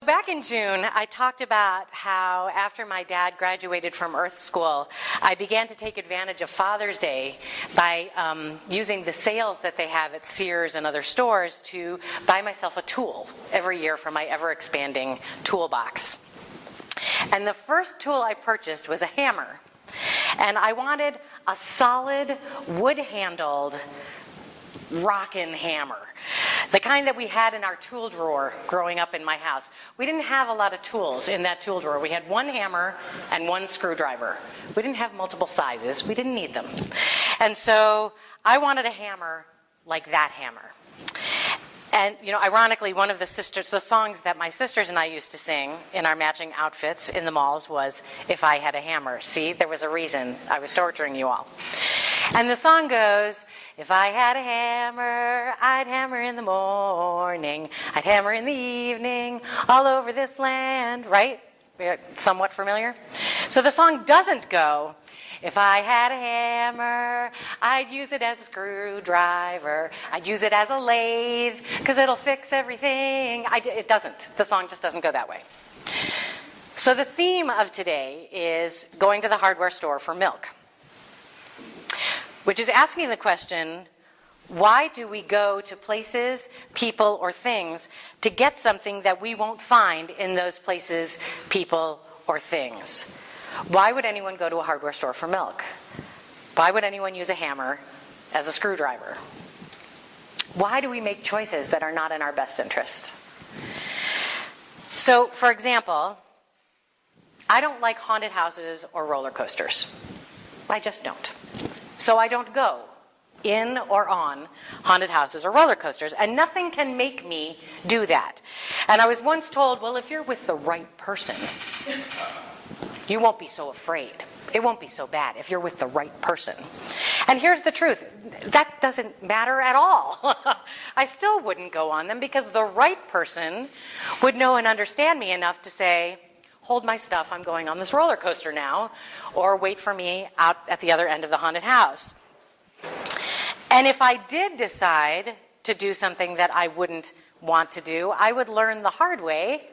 Back in June, I talked about how after my dad graduated from Earth School, I began to take advantage of Father's Day by using the sales that they have at Sears and other stores to buy myself a tool every year for my ever-expanding toolbox. And the first tool I purchased was a hammer. And I wanted a solid, wood-handled, rockin' hammer. The kind that we had in our tool drawer growing up in my house. We didn't have a lot of tools in that tool drawer. We had one hammer and one screwdriver. We didn't have multiple sizes. We didn't need them. And so I wanted a hammer like that hammer. And, ironically, one of the songs that my sisters and I used to sing in our matching outfits in the malls was, "If I Had a Hammer." See, there was a reason I was torturing you all. And the song goes, "If I had a hammer, I'd hammer in the morning, I'd hammer in the evening, all over this land," right? Somewhat familiar? So the song doesn't go, "If I had a hammer, I'd use it as a screwdriver, I'd use it as a lathe, because it'll fix everything." It doesn't. The song just doesn't go that way. So the theme of today is going to the hardware store for milk, which is asking the question, why do we go to places, people, or things to get something that we won't find in those places, people, or things? Why would anyone go to a hardware store for milk? Why would anyone use a hammer as a screwdriver? Why do we make choices that are not in our best interest? So, for example, I don't like haunted houses or roller coasters. I just don't. So I don't go in or on haunted houses or roller coasters, and nothing can make me do that. And I was once told, well, if you're with the right person, you won't be so afraid. It won't be so bad if you're with the right person. And here's the truth. That doesn't matter at all. I still wouldn't go on them because the right person would know and understand me enough to say, hold my stuff, I'm going on this roller coaster now, or wait for me out at the other end of the haunted house. And if I did decide to do something that I wouldn't want to do, I would learn the hard way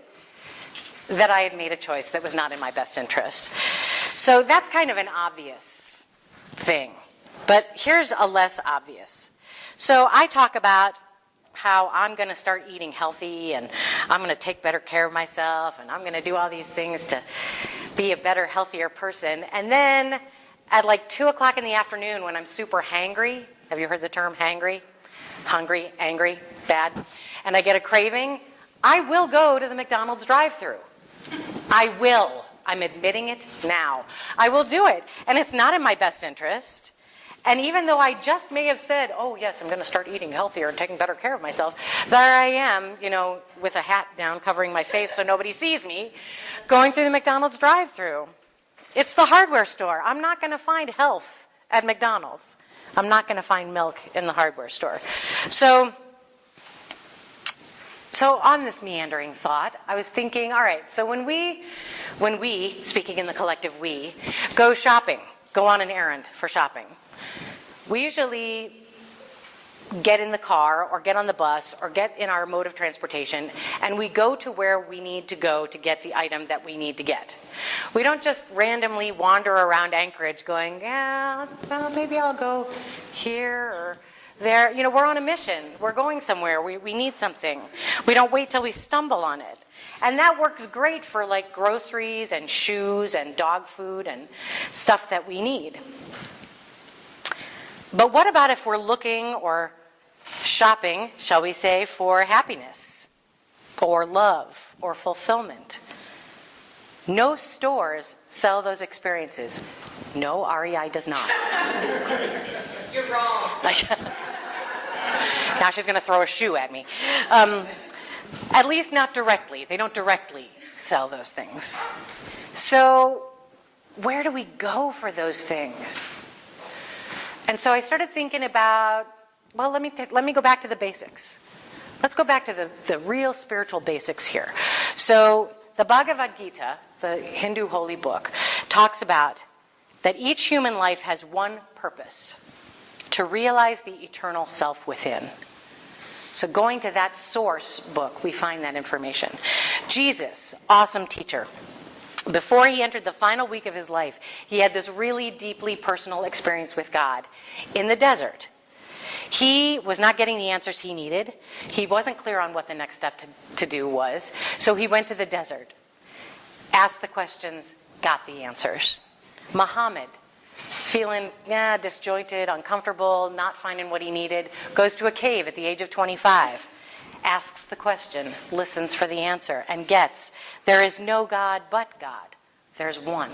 that I had made a choice that was not in my best interest. So that's kind of an obvious thing. But here's a less obvious. So I talk about how I'm going to start eating healthy, and I'm going to take better care of myself, and I'm going to do all these things to be a better, healthier person. And then at like 2 o'clock in the afternoon when I'm super hangry, have you heard the term hangry? Hungry, angry, bad. And I get a craving, I will go to the McDonald's drive-thru. I will. I'm admitting it now. I will do it. And it's not in my best interest. And even though I just may have said, oh, yes, I'm going to start eating healthier and taking better care of myself, there I am, with a hat down covering my face so nobody sees me, going through the McDonald's drive-thru. It's the hardware store. I'm not going to find health at McDonald's. I'm not going to find milk in the hardware store. So on this meandering thought, I was thinking, all right, so when we, speaking in the collective we, go shopping, go on an errand for shopping, we usually get in the car or get on the bus or get in our mode of transportation, and we go to where we need to go to get the item that we need to get. We don't just randomly wander around Anchorage going, yeah, well, maybe I'll go here or there. We're on a mission. We're going somewhere. We need something. We don't wait till we stumble on it. And that works great for like groceries and shoes and dog food and stuff that we need. But what about if we're looking or shopping, shall we say, for happiness or love or fulfillment? No stores sell those experiences. No, REI does not. You're wrong. Now she's going to throw a shoe at me. At least not directly. They don't directly sell those things. So where do we go for those things? And so I started thinking about, well, let me go back to the basics. Let's go back to the real spiritual basics here. So the Bhagavad Gita, the Hindu holy book, talks about that each human life has one purpose: to realize the eternal self within. So going to that source book, we find that information. Jesus, awesome teacher. Before he entered the final week of his life, he had this really deeply personal experience with God in the desert. He was not getting the answers he needed. He wasn't clear on what the next step to do was. So he went to the desert, asked the questions, got the answers. Muhammad, feeling disjointed, uncomfortable, not finding what he needed, goes to a cave at the age of 25, asks the question, listens for the answer, and gets, there is no God but God. There's one.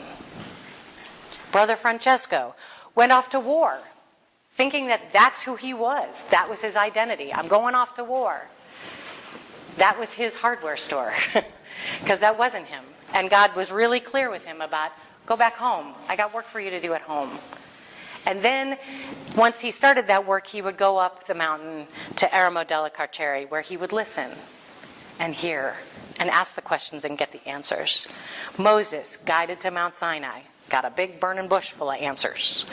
Brother Francesco went off to war, thinking that that's who he was. That was his identity. I'm going off to war. That was his hardware store, because that wasn't him. And God was really clear with him about, go back home. I got work for you to do at home. And then, once he started that work, he would go up the mountain to Eremo delle Carceri, where he would listen and hear and ask the questions and get the answers. Moses, guided to Mount Sinai, got a big burning bush full of answers.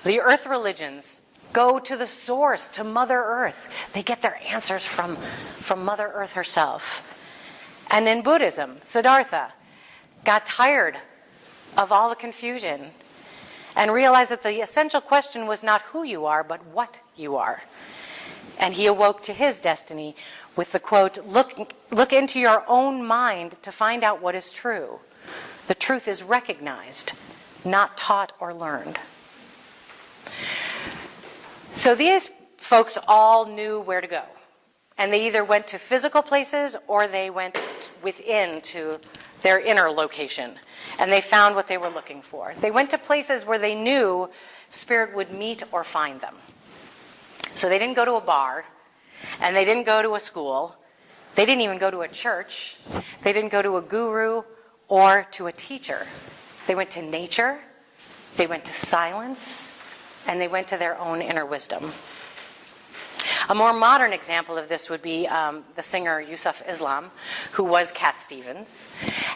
The earth religions go to the source, to Mother Earth. They get their answers from Mother Earth herself. And in Buddhism, Siddhartha got tired of all the confusion and realized that the essential question was not who you are, but what you are. And he awoke to his destiny with the quote, look into your own mind to find out what is true. The truth is recognized, not taught or learned. So these folks all knew where to go. And they either went to physical places or they went within to their inner location. And they found what they were looking for. They went to places where they knew Spirit would meet or find them. So they didn't go to a bar, and they didn't go to a school. They didn't even go to a church. They didn't go to a guru or to a teacher. They went to nature, they went to silence, and they went to their own inner wisdom. A more modern example of this would be the singer Yusuf Islam, who was Cat Stevens,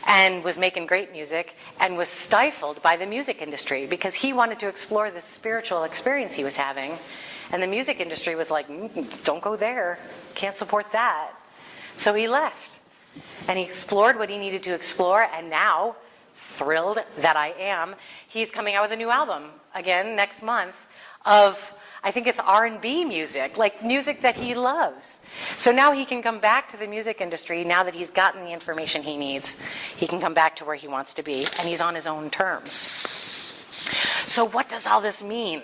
and was making great music, and was stifled by the music industry because he wanted to explore this spiritual experience he was having. And the music industry was like, don't go there, can't support that. So he left, and he explored what he needed to explore, and now, thrilled that I am, he's coming out with a new album, again, next month, of, I think it's R&B music, like music that he loves. So now he can come back to the music industry, now that he's gotten the information he needs. He can come back to where he wants to be, and he's on his own terms. So what does all this mean?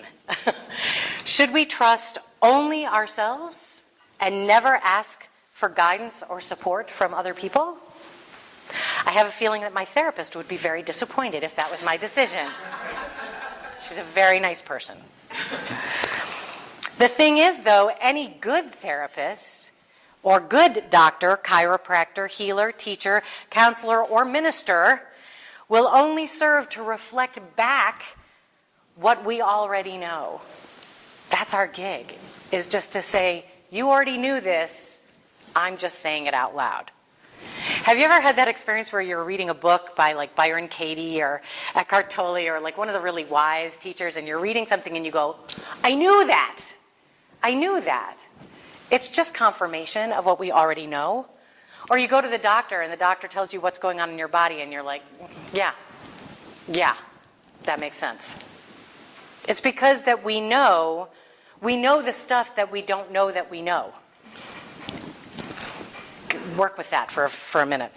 Should we trust only ourselves and never ask for guidance or support from other people? I have a feeling that my therapist would be very disappointed if that was my decision. She's a very nice person. The thing is, though, any good therapist or good doctor, chiropractor, healer, teacher, counselor, or minister will only serve to reflect back what we already know. That's our gig, is just to say, you already knew this, I'm just saying it out loud. Have you ever had that experience where you're reading a book by like Byron Katie or Eckhart Tolle or like one of the really wise teachers, and you're reading something and you go, I knew that. I knew that. It's just confirmation of what we already know. Or you go to the doctor and the doctor tells you what's going on in your body and you're like, yeah, that makes sense. It's because that we know the stuff that we don't know that we know. Work with that for a minute.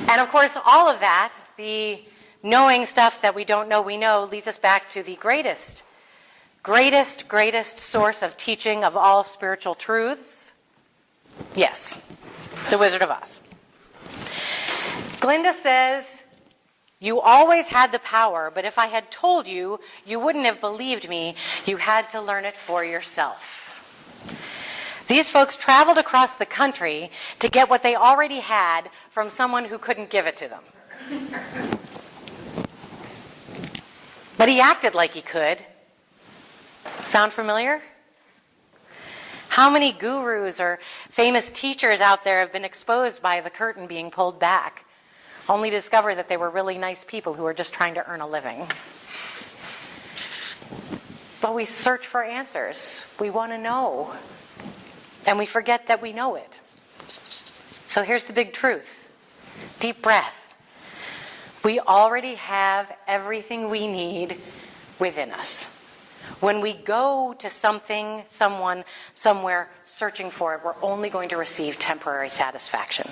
And of course, all of that, the knowing stuff that we don't know we know, leads us back to the greatest source of teaching of all spiritual truths. Yes, The Wizard of Oz. Glinda says, you always had the power, but if I had told you, you wouldn't have believed me. You had to learn it for yourself. These folks traveled across the country to get what they already had from someone who couldn't give it to them. But he acted like he could. Sound familiar? How many gurus or famous teachers out there have been exposed by the curtain being pulled back, only to discover that they were really nice people who were just trying to earn a living? But we search for answers. We want to know. And we forget that we know it. So here's the big truth. Deep breath. We already have everything we need within us. When we go to something, someone, somewhere searching for it, we're only going to receive temporary satisfaction.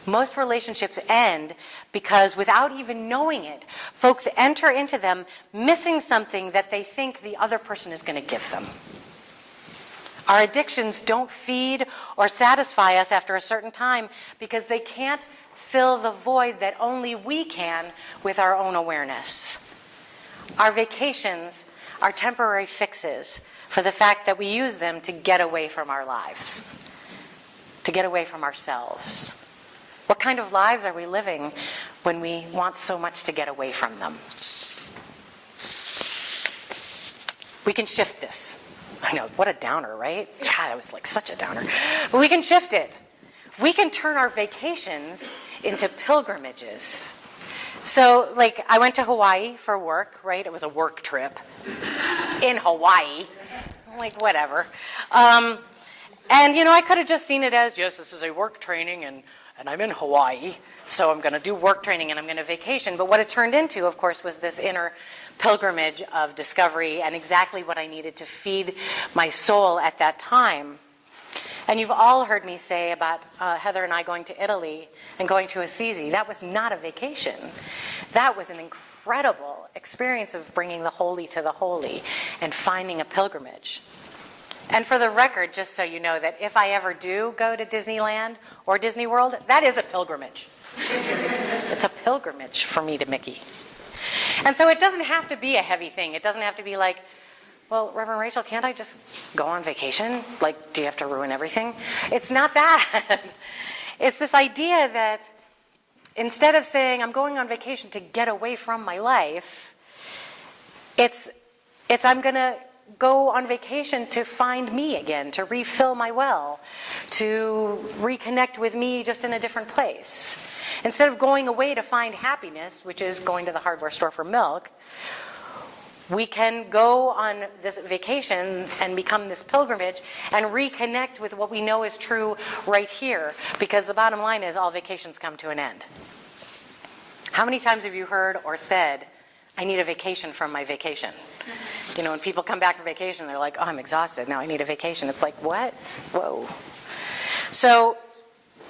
Most relationships end because without even knowing it, folks enter into them missing something that they think the other person is going to give them. Our addictions don't feed or satisfy us after a certain time because they can't fill the void that only we can with our own awareness. Our vacations are temporary fixes for the fact that we use them to get away from our lives, to get away from ourselves. What kind of lives are we living when we want so much to get away from them? We can shift this. I know, what a downer, right? Yeah, that was like such a downer. But we can shift it. We can turn our vacations into pilgrimages. So, like, I went to Hawaii for work, right? It was a work trip in Hawaii. I'm like, whatever. And, I could have just seen it as, yes, this is a work training, and I'm in Hawaii, so I'm going to do work training and I'm going to vacation. But what it turned into, of course, was this inner pilgrimage of discovery and exactly what I needed to feed my soul at that time. And you've all heard me say about Heather and I going to Italy and going to Assisi. That was not a vacation. That was an incredible experience of bringing the holy to the holy and finding a pilgrimage. And for the record, just so you know, that if I ever do go to Disneyland or Disney World, that is a pilgrimage. It's a pilgrimage for me to Mickey. And so it doesn't have to be a heavy thing. It doesn't have to be like, well, Reverend Rachel, can't I just go on vacation? Like, do you have to ruin everything? It's not that. It's this idea that instead of saying, I'm going on vacation to get away from my life, it's I'm going to go on vacation to find me again, to refill my well, to reconnect with me just in a different place. Instead of going away to find happiness, which is going to the hardware store for milk, we can go on this vacation and become this pilgrimage and reconnect with what we know is true right here. Because the bottom line is all vacations come to an end. How many times have you heard or said, I need a vacation from my vacation? When people come back from vacation, they're like, oh, I'm exhausted. Now I need a vacation. It's like, what? Whoa. So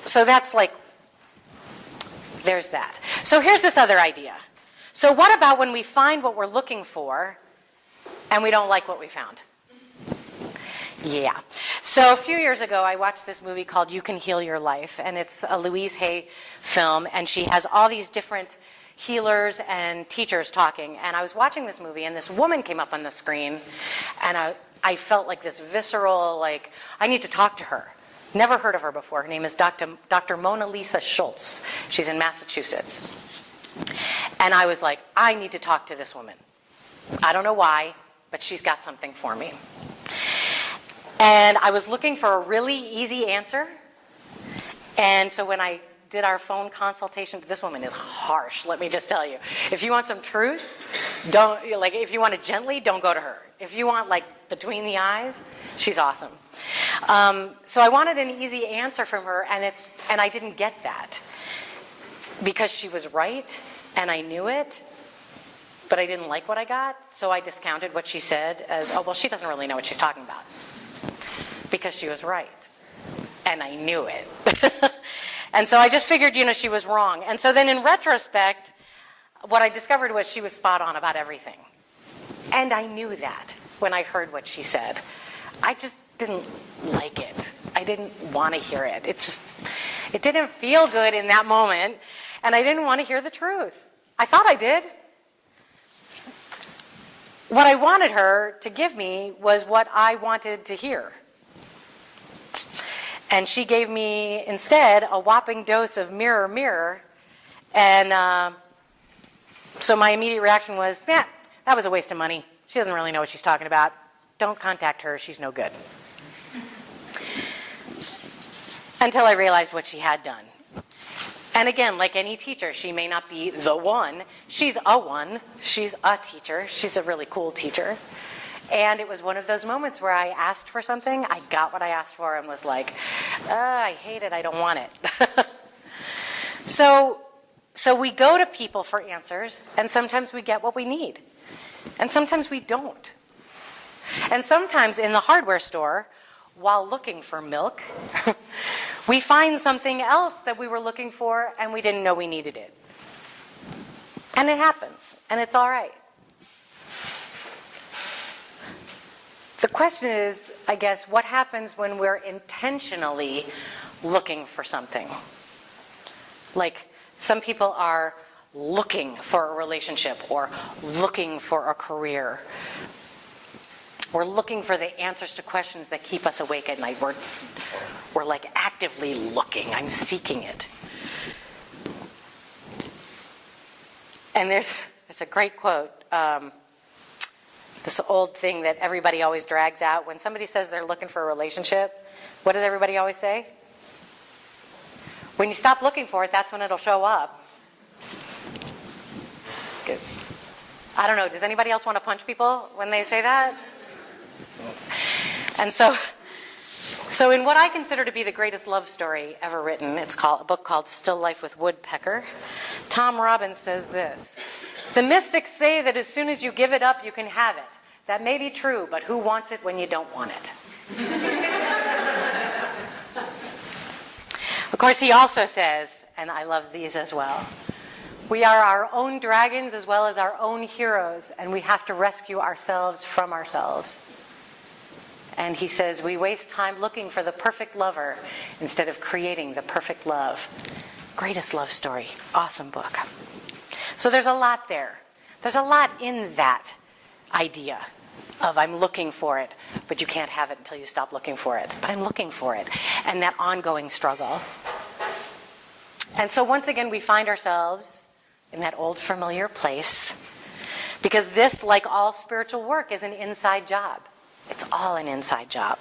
that's like, there's that. So here's this other idea. So what about when we find what we're looking for and we don't like what we found? Yeah. So a few years ago, I watched this movie called You Can Heal Your Life, and it's a Louise Hay film, and she has all these different healers and teachers talking. And I was watching this movie, and this woman came up on the screen, and I felt like this visceral, like, I need to talk to her. Never heard of her before. Her name is Dr. Mona Lisa Schultz. She's in Massachusetts. And I was like, I need to talk to this woman. I don't know why, but she's got something for me. And I was looking for a really easy answer. And so when I did our phone consultation, this woman is harsh, let me just tell you. If you want some truth, if you want it gently, don't go to her. If you want between the eyes, she's awesome. So I wanted an easy answer from her, and I didn't get that. Because she was right, and I knew it, but I didn't like what I got, so I discounted what she said as, oh, well, she doesn't really know what she's talking about. Because she was right, and I knew it. And so I just figured, she was wrong. And so then in retrospect, what I discovered was she was spot on about everything. And I knew that when I heard what she said. I just didn't like it. I didn't want to hear it. It didn't feel good in that moment, and I didn't want to hear the truth. I thought I did. What I wanted her to give me was what I wanted to hear. And she gave me, instead, a whopping dose of mirror, mirror. And so my immediate reaction was, that was a waste of money. She doesn't really know what she's talking about. Don't contact her. She's no good. Until I realized what she had done. And again, like any teacher, she may not be the one. She's a one. She's a teacher. She's a really cool teacher. And it was one of those moments where I asked for something, I got what I asked for, and was like, I hate it, I don't want it. So we go to people for answers, and sometimes we get what we need. And sometimes we don't. And sometimes in the hardware store, while looking for milk, we find something else that we were looking for and we didn't know we needed it. And it happens, and it's all right. The question is, I guess, what happens when we're intentionally looking for something? Like, some people are looking for a relationship or looking for a career. We're looking for the answers to questions that keep us awake at night. We're like actively looking. I'm seeking it. And there's a great quote. This old thing that everybody always drags out. When somebody says they're looking for a relationship, what does everybody always say? When you stop looking for it, that's when it'll show up. Good. I don't know. Does anybody else want to punch people when they say that? And so in what I consider to be the greatest love story ever written, it's a book called Still Life with Woodpecker, Tom Robbins says this: "The mystics say that as soon as you give it up, you can have it. That may be true, but who wants it when you don't want it?" Of course, he also says, and I love these as well, "We are our own dragons as well as our own heroes, and we have to rescue ourselves from ourselves." And he says, "We waste time looking for the perfect lover instead of creating the perfect love." Greatest love story. Awesome book. So there's a lot there. There's a lot in that idea of I'm looking for it, but you can't have it until you stop looking for it. But I'm looking for it. And that ongoing struggle. And so once again, we find ourselves in that old familiar place, because this, like all spiritual work, is an inside job. It's all an inside job.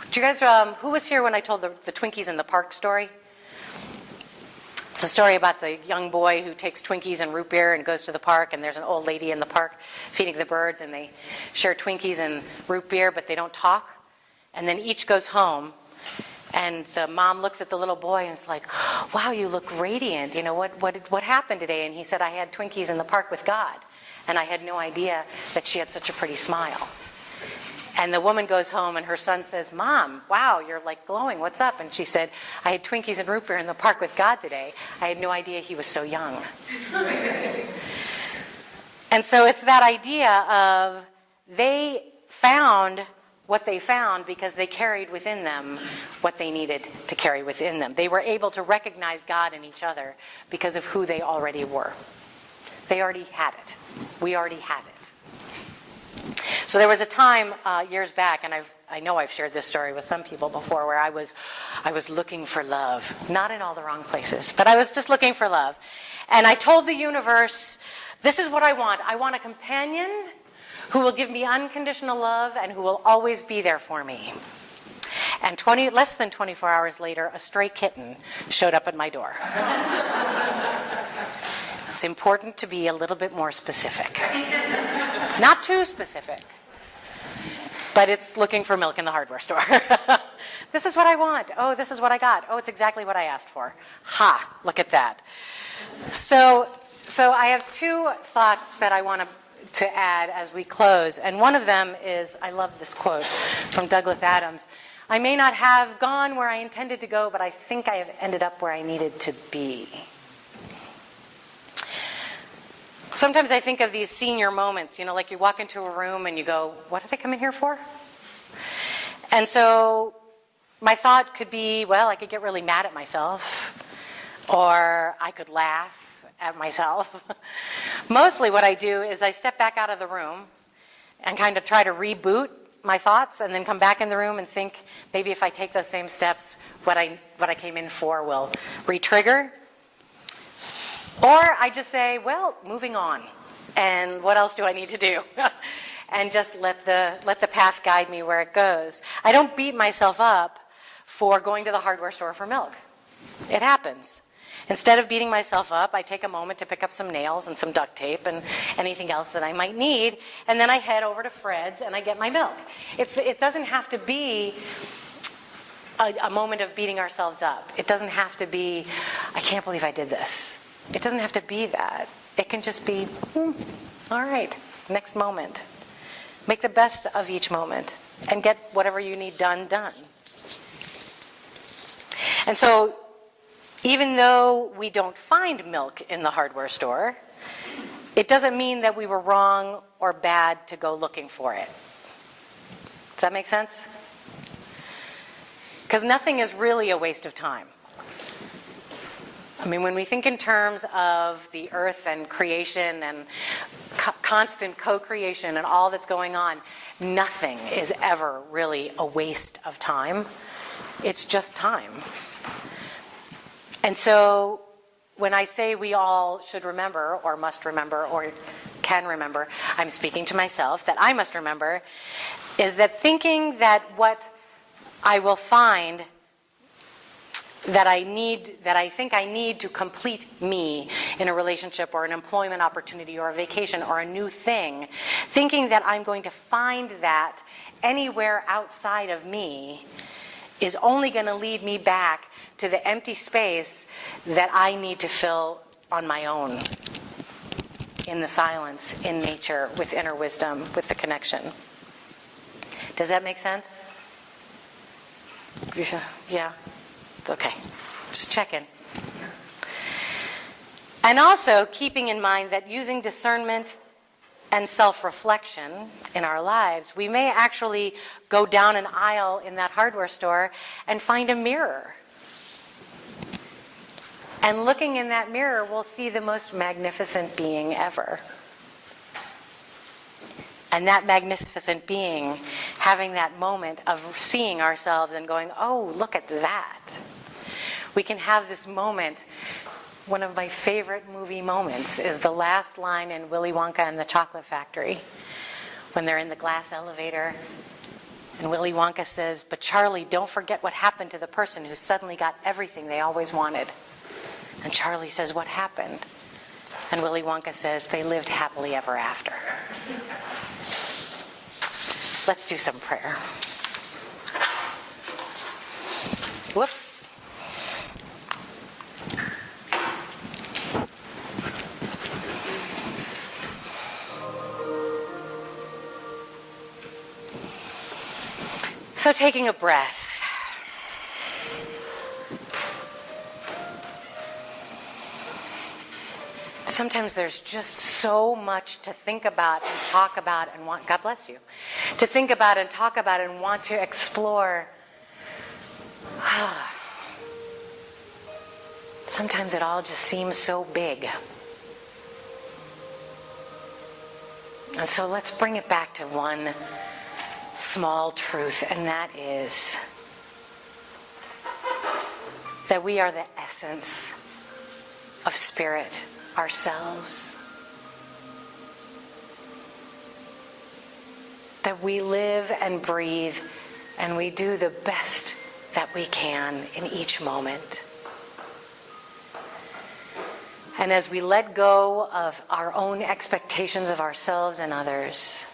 Do you guys, who was here when I told the Twinkies in the Park story? It's a story about the young boy who takes Twinkies and root beer and goes to the park, and there's an old lady in the park feeding the birds, and they share Twinkies and root beer, but they don't talk. And then each goes home, and the mom looks at the little boy and it's like, "Wow, you look radiant. You know, what happened today?" And he said, "I had Twinkies in the park with God, and I had no idea that she had such a pretty smile." And the woman goes home and her son says, "Mom, wow, you're like glowing. What's up?" And she said, "I had Twinkies and root beer in the park with God today. I had no idea he was so young." And so it's that idea of they found what they found because they carried within them what they needed to carry within them. They were able to recognize God in each other because of who they already were. They already had it. We already have it. So there was a time years back, and I know I've shared this story with some people before, where I was looking for love, not in all the wrong places, but I was just looking for love. And I told the universe, this is what I want. I want a companion who will give me unconditional love and who will always be there for me. And less than 24 hours later, a stray kitten showed up at my door. It's important to be a little bit more specific. Not too specific. But it's looking for milk in the hardware store. This is what I want. Oh, this is what I got. Oh, it's exactly what I asked for. Ha, look at that. So I have two thoughts that I want to add as we close. And one of them is, I love this quote from Douglas Adams. "I may not have gone where I intended to go, but I think I have ended up where I needed to be." Sometimes I think of these senior moments, like you walk into a room and you go, "What did I come in here for?" And so my thought could be, well, I could get really mad at myself, or I could laugh at myself. Mostly what I do is I step back out of the room and kind of try to reboot my thoughts and then come back in the room and think maybe if I take those same steps, what I came in for will re-trigger. Or I just say, well, moving on. And what else do I need to do? And just let the path guide me where it goes. I don't beat myself up for going to the hardware store for milk. It happens. Instead of beating myself up, I take a moment to pick up some nails and some duct tape and anything else that I might need, and then I head over to Fred's and I get my milk. It doesn't have to be a moment of beating ourselves up. It doesn't have to be, I can't believe I did this. It doesn't have to be that. It can just be, all right, next moment. Make the best of each moment and get whatever you need done. And so, even though we don't find milk in the hardware store, it doesn't mean that we were wrong or bad to go looking for it. Does that make sense? Because nothing is really a waste of time. I mean, when we think in terms of the earth and creation and constant co-creation and all that's going on, nothing is ever really a waste of time. It's just time. And so when I say we all should remember or must remember or can remember, I'm speaking to myself, that I must remember, is that thinking that what I will find that I think I need to complete me in a relationship or an employment opportunity or a vacation or a new thing, thinking that I'm going to find that anywhere outside of me is only going to lead me back to the empty space that I need to fill on my own, in the silence, in nature, with inner wisdom, with the connection. Does that make sense? Yeah? It's okay. Just check in. And also keeping in mind that using discernment and self-reflection in our lives, we may actually go down an aisle in that hardware store and find a mirror. And looking in that mirror, we'll see the most magnificent being ever. And that magnificent being having that moment of seeing ourselves and going, oh, look at that. We can have this moment. One of my favorite movie moments is the last line in Willy Wonka and the Chocolate Factory, when they're in the glass elevator. And Willy Wonka says, but Charlie, don't forget what happened to the person who suddenly got everything they always wanted. And Charlie says, what happened? And Willy Wonka says, they lived happily ever after. Let's do some prayer. Whoops. So taking a breath. Sometimes there's just so much to think about and talk about and want, God bless you, to think about and talk about and want to explore. Sometimes it all just seems so big. And so let's bring it back to one small truth, and that is that we are the essence of spirit ourselves. That we live and breathe and we do the best that we can in each moment. And as we let go of our own expectations of ourselves and others,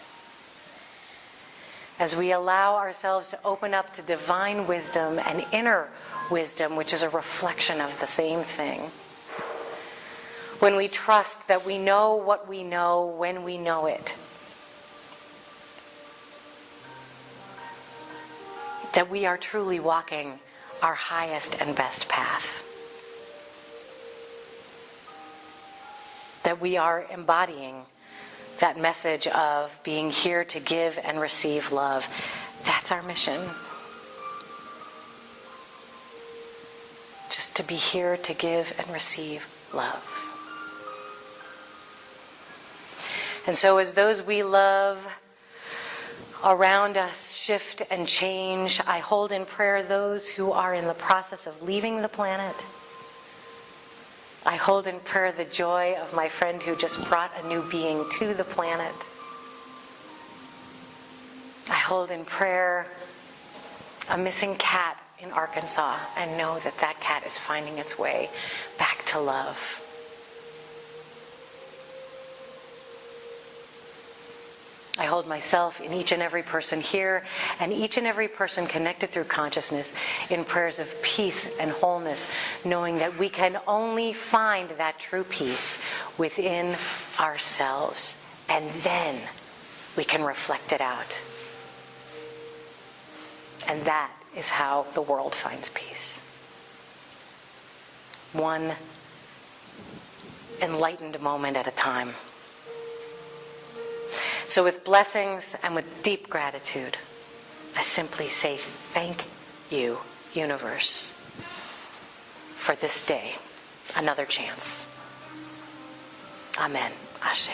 as we allow ourselves to open up to divine wisdom and inner wisdom, which is a reflection of the same thing, when we trust that we know what we know when we know it, that we are truly walking our highest and best path, that we are embodying that message of being here to give and receive love. That's our mission. Just to be here to give and receive love. And so as those we love around us shift and change, I hold in prayer those who are in the process of leaving the planet. I hold in prayer the joy of my friend who just brought a new being to the planet. I hold in prayer a missing cat in Arkansas and know that that cat is finding its way back to love. I hold myself in each and every person here and each and every person connected through consciousness in prayers of peace and wholeness, knowing that we can only find that true peace within ourselves, and then we can reflect it out. And that is how the world finds peace. One enlightened moment at a time. So with blessings and with deep gratitude, I simply say thank you, universe, for this day, another chance. Amen. Ashe.